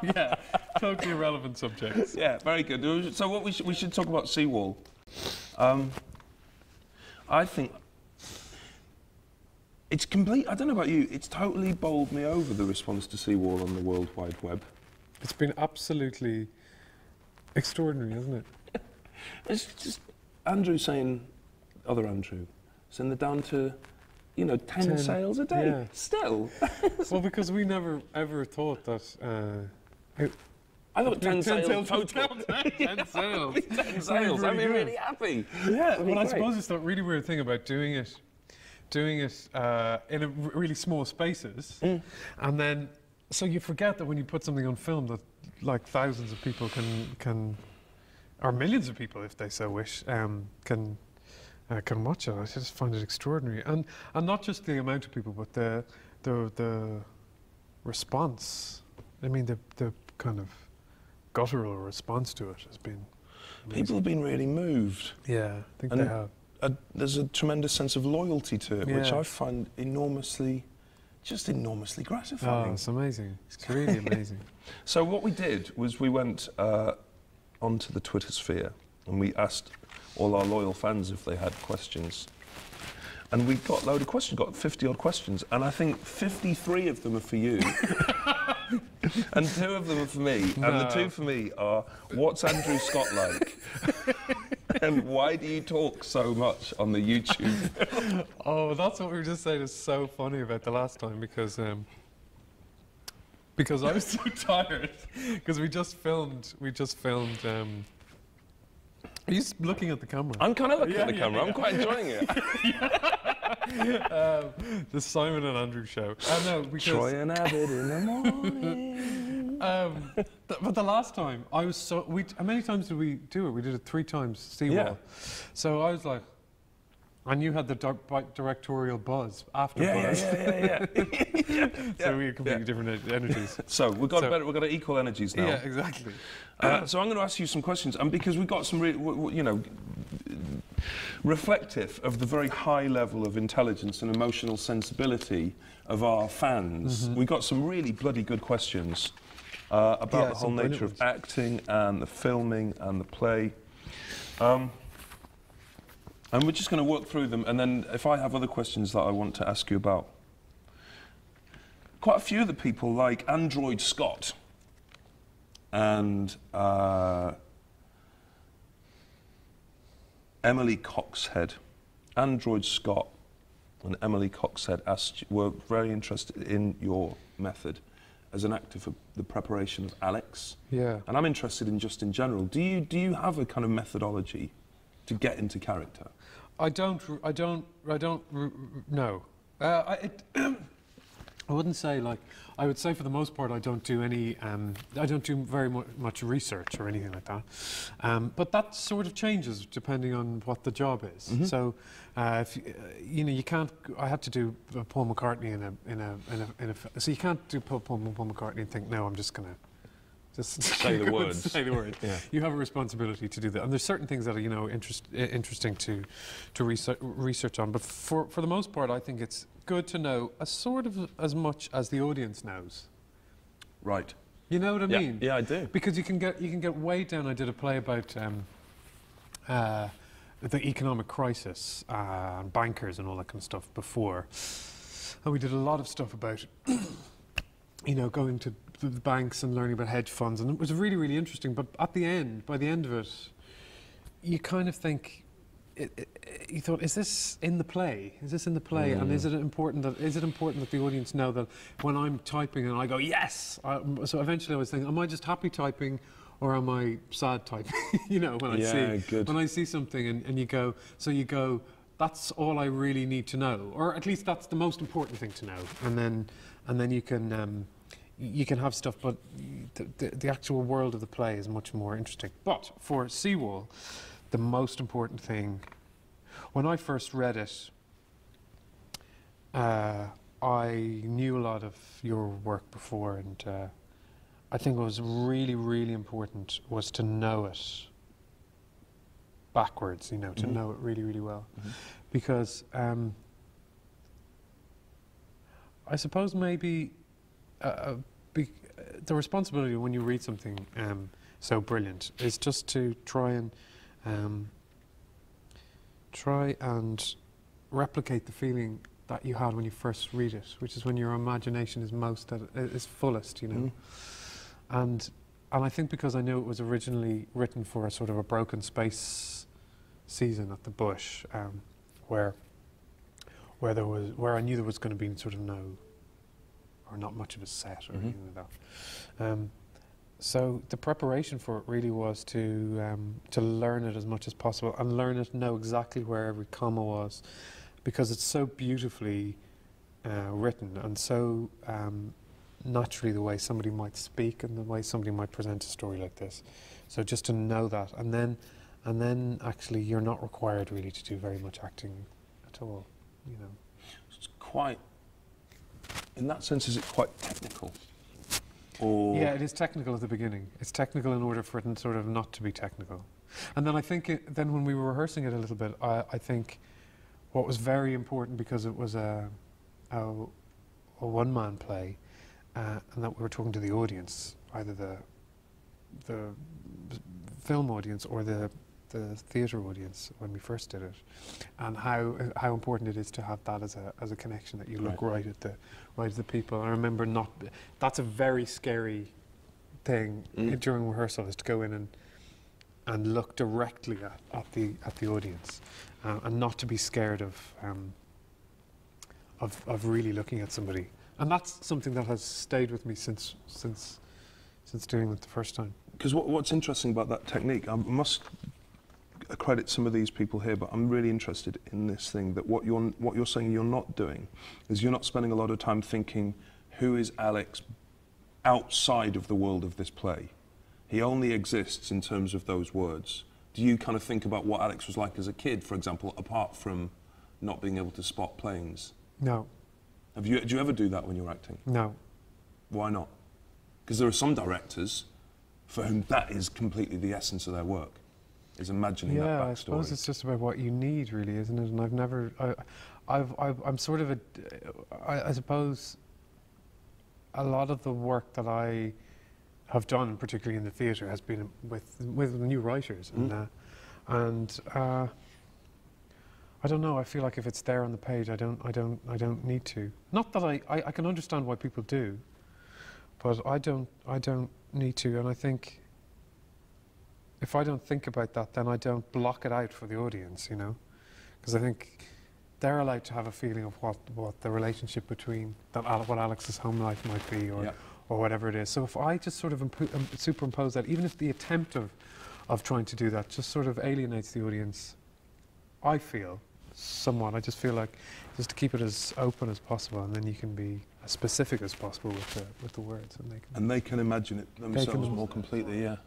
Yeah, totally irrelevant subjects. Yeah, very good. So what we should talk about seawall. I think it's complete. I don't know about you. It's totally bowled me over, the response to seawall on the World Wide Web. It's been absolutely extraordinary, hasn't it? It's just Andrew saying, other Andrew, saying they're down to, 10 sales a day. Yeah. Still. Well, because we never ever thought that. I thought 10 sales total. 10 sales. 10 sales. I'd be really happy. Yeah, well, I suppose it's that really weird thing about doing it in really small spaces, and then so you forget that when you put something on film that like thousands of people can or millions of people, if they so wish, can watch it. I just find it extraordinary, and not just the amount of people, but the response. I mean, the kind of guttural response to it has been amazing. People have been really moved. Yeah, I think they have. There's a tremendous sense of loyalty to it, which I find enormously gratifying. Oh, it's amazing. It's really amazing. So what we did was we went onto the Twitter sphere and we asked all our loyal fans if they had questions. And we got a load of questions, got 50 odd questions, and I think 53 of them are for you. And 2 of them are for me. No. And the 2 for me are, what's Andrew Scott like? And why do you talk so much on the YouTube? Oh, that's what we were just saying is so funny about the last time, because I was so tired, because we just filmed. Are you looking at the camera? I'm kind of looking at the camera. I'm quite enjoying it. The Simon and Andrew show. No, because Troy and Abbott in the morning. But the last time, I was so... how many times did we do it? We did it 3 times, Seawall. Yeah. So I was like... And you had the directorial buzz after buzz. Yeah. So we had completely different energies. So we've got equal energies now. Yeah, exactly. So I'm going to ask you some questions, and because we've got some, reflective of the very high level of intelligence and emotional sensibility of our fans, we got some really bloody good questions about the whole nature of acting and the filming and the play. And we're just going to work through them, and then if I have other questions that I want to ask you about. Quite a few of the people, like Android Scott and Emily Coxhead. Android Scott and Emily Coxhead were very interested in your method as an actor for the preparation of Alex. Yeah. And I'm interested in just in general. Do you have a kind of methodology to get into character? I don't know. I wouldn't say, like, I would say for the most part I don't do any, I don't do very much research or anything like that. But that sort of changes depending on what the job is. So, if you can't. I had to do Paul McCartney so you can't do Paul McCartney and think, no, I'm just gonna. Just say the words. Say the words. Yeah. You have a responsibility to do that, and there's certain things that are interesting to research on. But for the most part, I think it's good to know as much as the audience knows. Right. You know what I mean? Yeah, I do. Because you can get way down. I did a play about the economic crisis and bankers and all that kind of stuff before, and we did a lot of stuff about going to the banks and learning about hedge funds, and it was really, really interesting. But by the end of it, you kind of think, you thought, is this in the play? Is this in the play? And is it important that the audience know that when I'm typing and I go yes? So eventually I was thinking, am I just happy typing, or am I sad typing? When I see something and you go, that's all I really need to know, or at least that's the most important thing to know, and then you can. You can have stuff, but the actual world of the play is much more interesting. But for Seawall, the most important thing, when I first read it, I knew a lot of your work before, and I think what was really, really important was to know it backwards, to know it really, really well. Because I suppose maybe the responsibility when you read something so brilliant is just to try and replicate the feeling that you had when you first read it, which is when your imagination is is fullest, you know. And I think because I knew it was originally written for a sort of a broken space season at the Bush, where I knew there was going to be sort of no, or not much of a set or anything like that. So the preparation for it really was to learn it as much as possible and know exactly where every comma was, because it's so beautifully written and so naturally the way somebody might speak and the way somebody might present a story like this. So just to know that, and then actually you're not required really to do very much acting at all, you know. It's quite, in that sense, is it quite technical? Or yeah, it is technical at the beginning. It's technical in order for it sort of not to be technical. And then I think then when we were rehearsing it a little bit, I think what was very important, because it was a one-man play, and that we were talking to the audience, either the film audience or the theatre audience when we first did it, and how important it is to have that as a connection, that you look right at the people. I remember that's a very scary thing during rehearsal, is to go in and look directly at the audience, and not to be scared of really looking at somebody. And that's something that has stayed with me since doing it the first time. Because what's interesting about that technique, I must credit some of these people here, but I'm really interested in this thing, that what you're saying you're not doing is you're not spending a lot of time thinking, who is Alex outside of the world of this play? He only exists in terms of those words. Do you kind of think about what Alex was like as a kid, for example, apart from not being able to spot planes? No. Do you ever do that when you're acting? No. Why not? Because there are some directors for whom that is completely the essence of their work, is imagining that backstory. Yeah, I suppose it's just about what you need, really, isn't it? And I'm sort of I suppose a lot of the work that I have done, particularly in the theatre, has been with new writers, and I don't know. I feel like if it's there on the page, I don't need to. Not that I can understand why people do, but I don't need to. And I think if I don't think about that, then I don't block it out for the audience, you know, because I think they're allowed to have a feeling of what the relationship between what Alex's home life might be, or whatever it is. So if I just sort of superimpose that, even if the attempt of trying to do that just sort of alienates the audience, I feel somewhat. I just feel like just to keep it as open as possible, and then you can be as specific as possible with the words, and they can imagine it themselves more completely. Yeah.